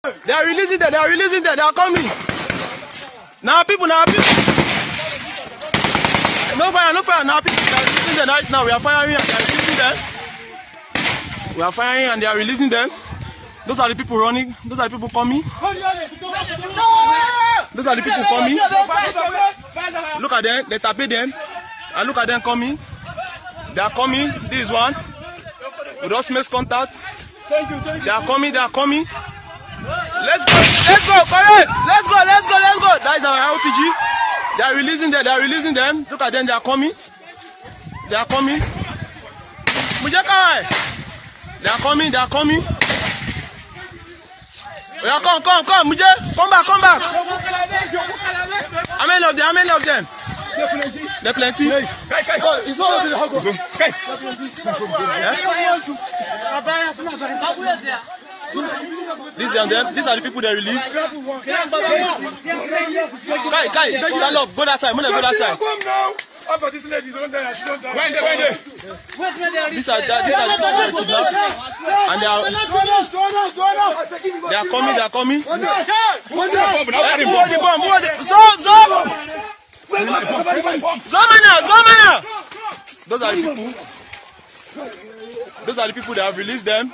They are releasing them. They are releasing them. They are coming. Now people. No fire. Now people. They are releasing them right now. We are firing and they are releasing them. We are firing and they are releasing them. Those are the people running. Those are the people coming. Those are the people coming. Look at them. They tape them. And look at them coming. They are coming. This is one. We just make contact. They are coming. They are coming. Let's go. Let's go. Correct. Let's go. Let's go. Let's go. That is our RPG. They are releasing them. They are releasing them. Look at them. They are coming. They are coming. Mujakai. They are coming. They are coming. Yeah, come, Muje, come back. How many of them? How many of them? There plenty. These are them. These are the people they release. Kai, stand up. Go that side. Go that side. These are the people and they are coming. Zomana. Those are the people. Those are the people that have released them.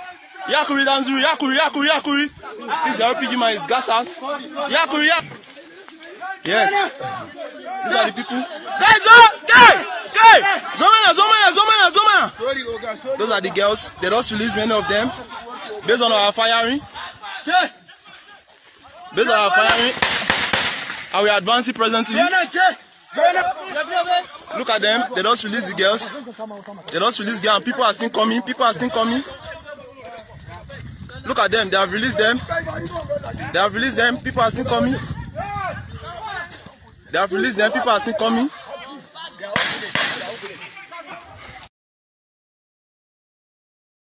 Yakuri Danzuru, Yakuri. This is RPG man, is gas out. Yakuri. Yes. These are the people. Guys, Zomana. Those are the girls. They just released many of them. Based on our firing. And we are advancing presently. Look at them. They just released the girls. And people are still coming. Look at them. They have released them. People are still coming.